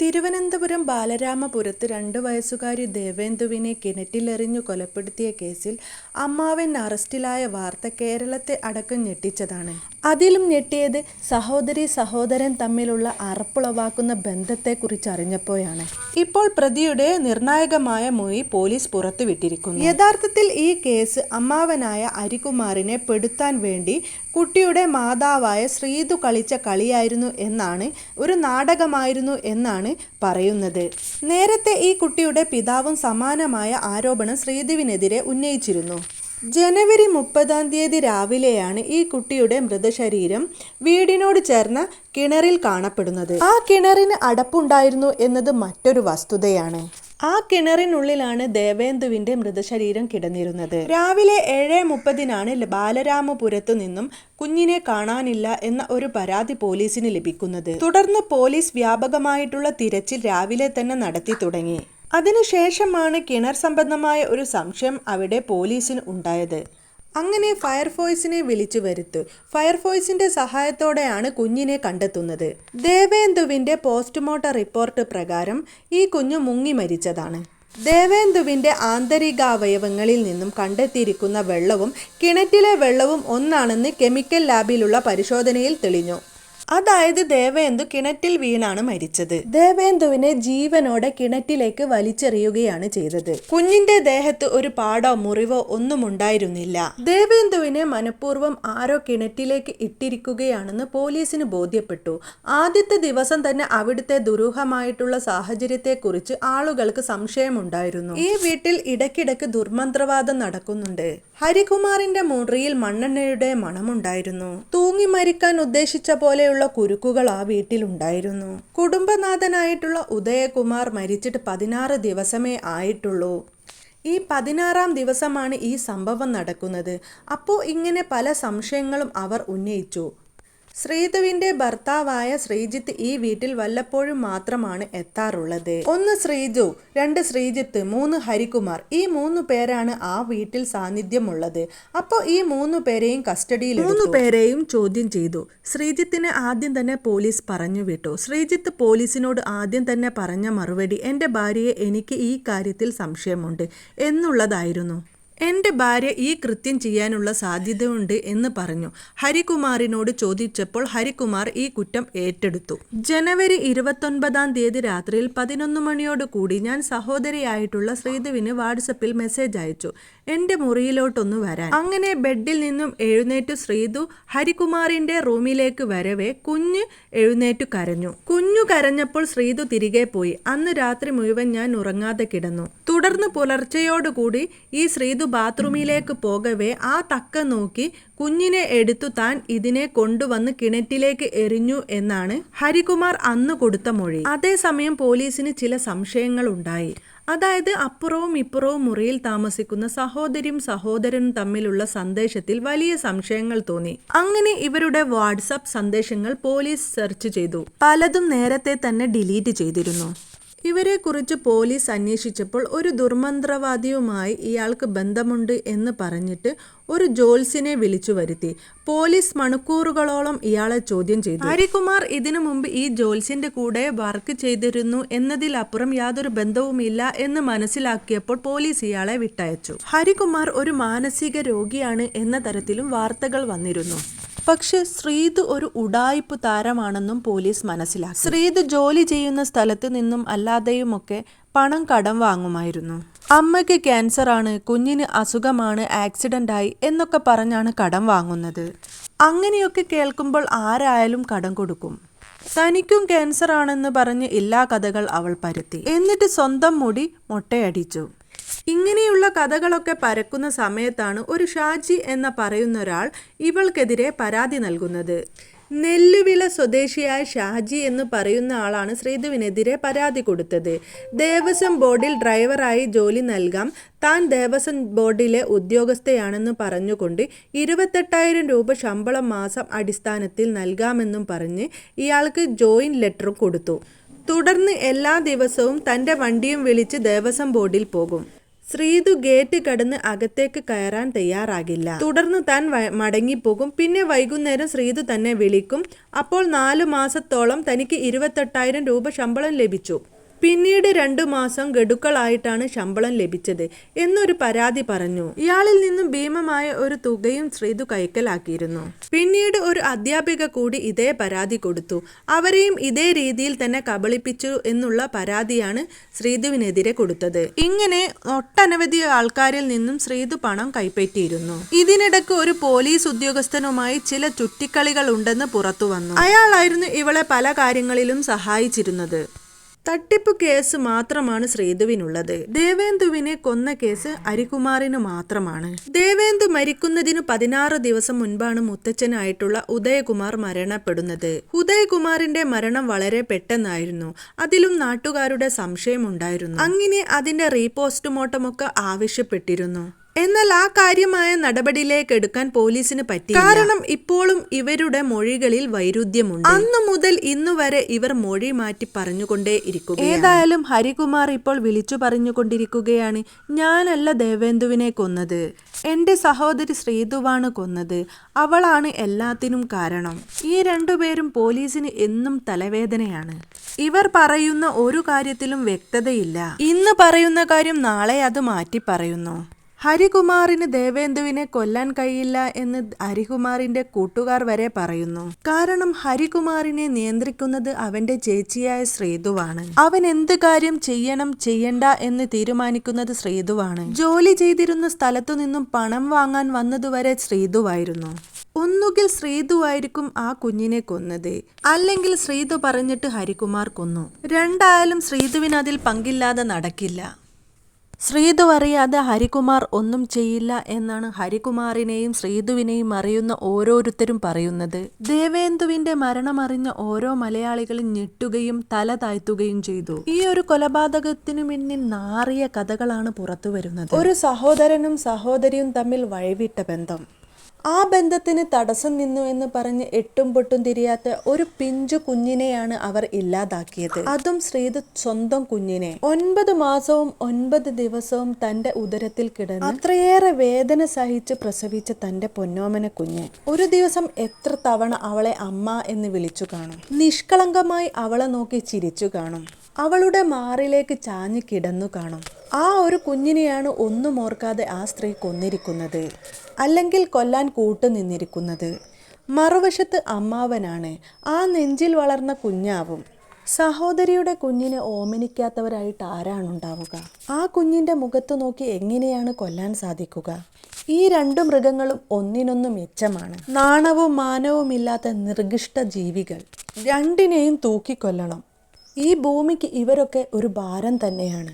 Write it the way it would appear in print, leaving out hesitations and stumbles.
തിരുവനന്തപുരം ബാലരാമപുരത്ത് 2 വയസ്സുകാരി ദേവേന്ദുവിനെ കിണറ്റിലെറിഞ്ഞു കൊലപ്പെടുത്തിയ കേസിൽ അമ്മാവൻ അറസ്റ്റിലായ വാർത്ത കേരളത്തെ അടക്കം ഞെട്ടിച്ചതാണ്. അതിലും ഞെട്ടിയത് സഹോദരീ സഹോദരൻ തമ്മിലുള്ള അറപ്പുളവാക്കുന്ന ബന്ധത്തെക്കുറിച്ചറിഞ്ഞപ്പോഴാണ്. ഇപ്പോൾ പ്രതിയുടെ നിർണായകമായ മൊഴി പോലീസ് പുറത്തുവിട്ടിരിക്കുന്നു. യഥാർത്ഥത്തിൽ ഈ കേസ് അമ്മാവനായ ഹരികുമാറിനെ പെടുത്താൻ വേണ്ടി കുട്ടിയുടെ മാതാവായ ശ്രീതു കളിച്ച കളിയായിരുന്നു എന്നാണ്, ഒരു നാടകമായിരുന്നു എന്നാണ് പറയുന്നത്. നേരത്തെ ഈ കുട്ടിയുടെ പിതാവും സമാനമായ ആരോപണം ശ്രീതുവിനെതിരെ ഉന്നയിച്ചിരുന്നു. ജനുവരി 30 രാവിലെയാണ് ഈ കുട്ടിയുടെ മൃതശരീരം വീടിനോട് ചേർന്ന കിണറിൽ കാണപ്പെടുന്നത്. ആ കിണറിന് അടപ്പുണ്ടായിരുന്നു എന്നത് മറ്റൊരു വസ്തുതയാണ്. ആ കിണറിനുള്ളിലാണ് ദേവേന്ദുവിന്റെ മൃതശരീരം കിടന്നിരുന്നത്. രാവിലെ 7:30 ബാലരാമപുരത്തു നിന്നും കുഞ്ഞിനെ കാണാനില്ല എന്ന ഒരു പരാതി പോലീസിന് ലഭിക്കുന്നത്. തുടർന്ന് പോലീസ് വ്യാപകമായിട്ടുള്ള തിരച്ചിൽ രാവിലെ തന്നെ നടത്തി തുടങ്ങി. അതിനുശേഷമാണ് കിണർ സംബന്ധമായ ഒരു സംശയം അവിടെ പോലീസിന് ഉണ്ടായത്. അങ്ങനെ ഫയർഫോഴ്സിനെ വിളിച്ചു വരുത്തു. ഫയർഫോഴ്സിന്റെ സഹായത്തോടെയാണ് കുഞ്ഞിനെ കണ്ടെത്തുന്നത്. ദേവേന്ദുവിന്റെ പോസ്റ്റ്മോർട്ടം റിപ്പോർട്ട് പ്രകാരം ഈ കുഞ്ഞ് മുങ്ങി മരിച്ചതാണ്. ദേവേന്ദുവിന്റെ ആന്തരികാവയവങ്ങളിൽ നിന്നും കണ്ടെത്തിയിരിക്കുന്ന വെള്ളവും കിണറ്റിലെ വെള്ളവും ഒന്നാണെന്ന് കെമിക്കൽ ലാബിലുള്ള പരിശോധനയിൽ തെളിഞ്ഞു. അതായത് ദേവേന്ദു കിണറ്റിൽ വീണാണ് മരിച്ചത്. ദേവേന്ദുവിനെ ജീവനോടെ കിണറ്റിലേക്ക് വലിച്ചെറിയുകയാണ് ചെയ്തത്. കുഞ്ഞിന്റെ ദേഹത്ത് ഒരു പാടോ മുറിവോ ഒന്നും ഉണ്ടായിരുന്നില്ല. ദേവേന്ദുവിനെ മനഃപൂർവ്വം ആരോ കിണറ്റിലേക്ക് ഇട്ടിരിക്കുകയാണെന്ന് പോലീസിന് ബോധ്യപ്പെട്ടു. ആദ്യത്തെ ദിവസം തന്നെ അവിടുത്തെ ദുരൂഹമായിട്ടുള്ള സാഹചര്യത്തെക്കുറിച്ച് ആളുകൾക്ക് സംശയമുണ്ടായിരുന്നു. ഈ വീട്ടിൽ ഇടയ്ക്കിടയ്ക്ക് ദുർമന്ത്രവാദം നടക്കുന്നുണ്ട്. ഹരികുമാറിന്റെ മുറിയിൽ മണ്ണെണ്ണയുടെ മണമുണ്ടായിരുന്നു. തൂങ്ങി മരിക്കാൻ ഉദ്ദേശിച്ച പോലെയുള്ള കുരുക്കുകൾ ആ വീട്ടിലുണ്ടായിരുന്നു. കുടുംബനാഥനായിട്ടുള്ള ഉദയകുമാർ മരിച്ചിട്ട് 16 ദിവസമേ ആയിട്ടുള്ളൂ. ഈ 16ാം ദിവസമാണ് ഈ സംഭവം നടക്കുന്നത്. അപ്പോൾ ഇങ്ങനെ പല സംശയങ്ങളും അവർ ഉന്നയിച്ചു. ശ്രീതുവിന്റെ ഭർത്താവായ ശ്രീജിത്ത് ഈ വീട്ടിൽ വല്ലപ്പോഴും മാത്രമാണ് എത്താറുള്ളത്. 1 ശ്രീജു, 2 ശ്രീജിത്ത്, 3 ഹരികുമാർ, ഈ 3 പേരാണ് ആ വീട്ടിൽ സാന്നിധ്യമുള്ളത്. അപ്പോൾ ഈ 3 പേരെയും കസ്റ്റഡിയിൽ 3 പേരെയും ചോദ്യം ചെയ്തു. ശ്രീജിത്തിനെ ആദ്യം തന്നെ പോലീസ് പറഞ്ഞു വിട്ടു. ശ്രീജിത്ത് പോലീസിനോട് ആദ്യം തന്നെ പറഞ്ഞ മറുപടി എൻ്റെ ഭാര്യയെ എനിക്ക് ഈ കാര്യത്തിൽ സംശയമുണ്ട് എന്നുള്ളതായിരുന്നു. എൻ്റെ ഭാര്യ ഈ കൃത്യം ചെയ്യാനുള്ള സാധ്യതയുണ്ട് എന്ന് പറഞ്ഞു. ഹരികുമാറിനോട് ചോദിച്ചപ്പോൾ ഹരികുമാർ ഈ കുറ്റം ഏറ്റെടുത്തു. ജനുവരി 29 രാത്രിയിൽ 11 മണിയോടുകൂടി ഞാൻ സഹോദരിയായിട്ടുള്ള ശ്രീതുവിന് വാട്സപ്പിൽ മെസ്സേജ് അയച്ചു, എൻ്റെ മുറിയിലോട്ടൊന്ന് വരാൻ. അങ്ങനെ ബെഡിൽ നിന്നും എഴുന്നേറ്റു ശ്രീതു ഹരികുമാറിന്റെ റൂമിലേക്ക് വരവേ കുഞ്ഞ് എഴുന്നേറ്റു കരഞ്ഞു. കുഞ്ഞു കരഞ്ഞപ്പോൾ ശ്രീതു തിരികെ പോയി. അന്ന് രാത്രി മുഴുവൻ ഞാൻ ഉറങ്ങാതെ കിടന്നു. തുടർന്ന് പുലർച്ചയോടുകൂടി ഈ ശ്രീതു ബാത്റൂമിലേക്ക് പോകവേ ആ തക്ക നോക്കി കുഞ്ഞിനെ എടുത്തു താൻ ഇതിനെ കൊണ്ടുവന്ന് കിണറ്റിലേക്ക് എറിഞ്ഞു എന്നാണ് ഹരികുമാർ അന്ന് കൊടുത്ത മൊഴി. അതേസമയം പോലീസിന് ചില സംശയങ്ങൾ ഉണ്ടായി. അതായത് അപ്പുറവും ഇപ്പുറവും മുറിയിൽ താമസിക്കുന്ന സഹോദരിയും സഹോദരനും തമ്മിലുള്ള സന്ദേശത്തിൽ വലിയ സംശയങ്ങൾ തോന്നി. അങ്ങനെ ഇവരുടെ വാട്സാപ്പ് സന്ദേശങ്ങൾ പോലീസ് സെർച്ച് ചെയ്തു. പലതും നേരത്തെ തന്നെ ഡിലീറ്റ് ചെയ്തിരുന്നു. ഇവരെക്കുറിച്ച് പോലീസ് അന്വേഷിച്ചപ്പോൾ ഒരു ദുർമന്ത്രവാദിയുമായി ഇയാൾക്ക് ബന്ധമുണ്ട് എന്ന് പറഞ്ഞിട്ട് ഒരു ജോത്സ്യനെ വിളിച്ചു വരുത്തി. പോലീസ് മണിക്കൂറുകളോളം ഇയാളെ ചോദ്യം ചെയ്തു. ഹരികുമാർ ഇതിനു മുമ്പ് ഈ ജോത്സ്യന്റെ കൂടെ വർക്ക് ചെയ്തിരുന്നു എന്നതിലപ്പുറം യാതൊരു ബന്ധവുമില്ല എന്ന് മനസ്സിലാക്കിയപ്പോൾ പോലീസ് ഇയാളെ വിട്ടയച്ചു. ഹരികുമാർ ഒരു മാനസിക രോഗിയാണ് എന്ന തരത്തിലും വാർത്തകൾ വന്നിരുന്നു. പക്ഷെ ശ്രീതു ഒരു ഉഡായിപ്പ് താരമാണെന്നും പോലീസ് മനസ്സിലാക്കി. ശ്രീതു ജോലി ചെയ്യുന്ന സ്ഥലത്ത് നിന്നും അല്ലാതെയുമൊക്കെ പണം കടം വാങ്ങുമായിരുന്നു. അമ്മയ്ക്ക് ക്യാൻസർ ആണ്, കുഞ്ഞിന് അസുഖമാണ്, ആക്സിഡന്റ് ആയി എന്നൊക്കെ പറഞ്ഞാണ് കടം വാങ്ങുന്നത്. അങ്ങനെയൊക്കെ കേൾക്കുമ്പോൾ ആരായാലും കടം കൊടുക്കും. തനിക്കും ക്യാൻസർ ആണെന്ന് പറഞ്ഞ് എല്ലാ കഥകൾ അവൾ പരത്തി. എന്നിട്ട് സ്വന്തം മുടി മൊട്ടയടിച്ചു. ഇങ്ങനെയുള്ള കഥകളൊക്കെ പരക്കുന്ന സമയത്താണ് ഒരു ഷാജി എന്ന പറയുന്ന ഒരാൾ ഇവൾക്കെതിരെ പരാതി നൽകുന്നത്. നെല്ലുവിള സ്വദേശിയായ ഷാജി എന്ന് പറയുന്ന ആളാണ് ശ്രീതുവിനെതിരെ പരാതി കൊടുത്തത്. ദേവസ്വം ബോർഡിൽ ഡ്രൈവറായി ജോലി നൽകാം, താൻ ദേവസ്വം ബോർഡിലെ ഉദ്യോഗസ്ഥയാണെന്ന് പറഞ്ഞുകൊണ്ട് 28,000 രൂപ ശമ്പളം മാസം അടിസ്ഥാനത്തിൽ നൽകാമെന്നും പറഞ്ഞ് ഇയാൾക്ക് ജോയിൻ ലെറ്റർ കൊടുത്തു. തുടർന്ന് എല്ലാ ദിവസവും തൻ്റെ വണ്ടിയും വിളിച്ച് ദേവസ്വം ബോർഡിൽ പോകും. ശ്രീതു ഗേറ്റ് കടന്ന് അകത്തേക്ക് കയറാൻ തയ്യാറാകില്ല. തുടർന്ന് താൻ മടങ്ങിപ്പോകും. പിന്നെ വൈകുന്നേരം ശ്രീതു തന്നെ വിളിക്കും. അപ്പോൾ 4 മാസത്തോളം തനിക്ക് 28,000 രൂപ ശമ്പളം ലഭിച്ചു. പിന്നീട് 2 മാസം ഗഡുക്കളായിട്ടാണ് ശമ്പളം ലഭിച്ചത് എന്നൊരു പരാതി പറഞ്ഞു. ഇയാളിൽ നിന്നും ഭീമമായ ഒരു തുകയും ശ്രീതു കൈക്കലാക്കിയിരുന്നു. പിന്നീട് ഒരു അധ്യാപിക കൂടി ഇതേ പരാതി കൊടുത്തു. അവരെയും ഇതേ രീതിയിൽ തന്നെ കബളിപ്പിച്ചു എന്നുള്ള പരാതിയാണ് ശ്രീതുവിനെതിരെ കൊടുത്തത്. ഇങ്ങനെ ഒട്ടനവധി ആൾക്കാരിൽ നിന്നും ശ്രീതു പണം കൈപ്പറ്റിയിരുന്നു. ഇതിനിടയ്ക്ക് ഒരു പോലീസ് ഉദ്യോഗസ്ഥനുമായി ചില ചുറ്റിക്കളികൾ ഉണ്ടെന്ന് പുറത്തു വന്നു. അയാളായിരുന്നു ഇവളെ പല കാര്യങ്ങളിലും സഹായിച്ചിരുന്നത്. തട്ടിപ്പ് കേസ് മാത്രമാണ് ശ്രീതുവിനുള്ളത്. ദേവേന്ദുവിനെ കൊന്ന കേസ് ഹരികുമാറിന് മാത്രമാണ്. ദേവേന്ദു മരിക്കുന്നതിനു 16 ദിവസം മുൻപാണ് മുത്തച്ഛനായിട്ടുള്ള ഉദയകുമാർ മരണപ്പെടുന്നത്. ഉദയകുമാറിന്റെ മരണം വളരെ പെട്ടെന്നായിരുന്നു. അതിലും നാട്ടുകാരുടെ സംശയമുണ്ടായിരുന്നു. അങ്ങനെ അതിന്റെ റീപോസ്റ്റ്മോർട്ടം ഒക്കെ ആവശ്യപ്പെട്ടിരുന്നു. എന്നാൽ ആ കാര്യമായ നടപടിയിലേക്ക് എടുക്കാൻ പോലീസിന് പറ്റി. കാരണം ഇപ്പോഴും ഇവരുടെ മൊഴികളിൽ വൈരുദ്ധ്യമുണ്ട്. അന്നു മുതൽ ഇന്നു വരെ ഇവർ മൊഴി മാറ്റി പറഞ്ഞുകൊണ്ടേ ഇരിക്കുക. ഏതായാലും ഹരികുമാർ ഇപ്പോൾ വിളിച്ചു പറഞ്ഞുകൊണ്ടിരിക്കുകയാണ്, ഞാനല്ല ദേവേന്ദുവിനെ കൊന്നത്, എന്റെ സഹോദരി ശ്രീതുവാണ് കൊന്നത്, അവളാണ് എല്ലാത്തിനും കാരണം. ഈ 2 പേരും പോലീസിന് എന്നും തലവേദനയാണ്. ഇവർ പറയുന്ന ഒരു കാര്യത്തിലും വ്യക്തതയില്ല. ഇന്ന് പറയുന്ന കാര്യം നാളെ അത് മാറ്റി പറയുന്നു. ഹരികുമാറിന് ദേവേന്ദുവിനെ കൊല്ലാൻ കഴിയില്ല എന്ന് ഹരികുമാറിന്റെ കൂട്ടുകാർ വരെ പറയുന്നു. കാരണം ഹരികുമാറിനെ നിയന്ത്രിക്കുന്നത് അവന്റെ ചേച്ചിയായ ശ്രീതുവാണ്. അവൻ എന്ത് കാര്യം ചെയ്യണം ചെയ്യണ്ട എന്ന് തീരുമാനിക്കുന്നത് ശ്രീതുവാണ്. ജോലി ചെയ്തിരുന്ന സ്ഥലത്തു നിന്നും പണം വാങ്ങാൻ വന്നതുവരെ ശ്രീതുവായിരുന്നു. ഒന്നുകിൽ ശ്രീതുവായിരിക്കും ആ കുഞ്ഞിനെ കൊന്നത്, അല്ലെങ്കിൽ ശ്രീതു പറഞ്ഞിട്ട് ഹരികുമാർ കൊന്നു. രണ്ടായാലും ശ്രീതുവിന് അതിൽ പങ്കില്ലാതെ നടക്കില്ല. ശ്രീതു അറിയാതെ ഹരികുമാർ ഒന്നും ചെയ്യില്ല എന്നാണ് ഹരികുമാറിനെയും ശ്രീതുവിനെയും അറിയുന്ന ഓരോരുത്തരും പറയുന്നത്. ദേവേന്ദുവിന്റെ മരണമറിഞ്ഞ ഓരോ മലയാളികളും ഞെട്ടുകയും തല താഴ്ത്തുകയും ചെയ്തു. ഈ ഒരു കൊലപാതകത്തിനു പിന്നിൽ നാറിയ കഥകളാണ് പുറത്തു വരുന്നത്. ഒരു സഹോദരനും സഹോദരിയും തമ്മിൽ വഴിവിട്ട ബന്ധം. ആ ബന്ധത്തിന് തടസ്സം നിന്നു എന്ന് പറഞ്ഞ് എട്ടും പൊട്ടും തിരിയാത്ത ഒരു പിഞ്ചു കുഞ്ഞിനെയാണ് അവർ ഇല്ലാതാക്കിയത്. അതും ശ്രീതു സ്വന്തം കുഞ്ഞിനെ. 9 മാസവും 9 ദിവസവും തന്റെ ഉദരത്തിൽ കിടന്ന് അത്രയേറെ വേദന സഹിച്ച് പ്രസവിച്ച തന്റെ പൊന്നോമന കുഞ്ഞ് ഒരു ദിവസം എത്ര തവണ അവളെ അമ്മ എന്ന് വിളിച്ചു കാണും. നിഷ്കളങ്കമായി അവളെ നോക്കി ചിരിച്ചു കാണും. അവളുടെ മാറിലേക്ക് ചാഞ്ഞു കിടന്നു കാണും. ആ ഒരു കുഞ്ഞിനെയാണ് ഒന്നും ഓർക്കാതെ ആ സ്ത്രീ കൊന്നിരിക്കുന്നത്, അല്ലെങ്കിൽ കൊല്ലാൻ കൂട്ടുനിന്നിരിക്കുന്നത്. മറുവശത്ത് അമ്മാവനാണ്. ആ നെഞ്ചിൽ വളർന്ന കുഞ്ഞാവും. സഹോദരിയുടെ കുഞ്ഞിനെ ഓമനിക്കാത്തവരായിട്ട് ആരാണുണ്ടാവുക? ആ കുഞ്ഞിന്റെ മുഖത്ത് നോക്കി എങ്ങനെയാണ് കൊല്ലാൻ സാധിക്കുക? ഈ 2 മൃഗങ്ങളും ഒന്നിനൊന്ന് മെച്ചമാണ്. നാണവും മാനവും ഇല്ലാത്ത നിർഗിഷ്ട ജീവികൾ. 2നെയും തൂക്കിക്കൊല്ലണം. ഈ ഭൂമിക്ക് ഇവരൊക്കെ ഒരു ഭാരം തന്നെയാണ്.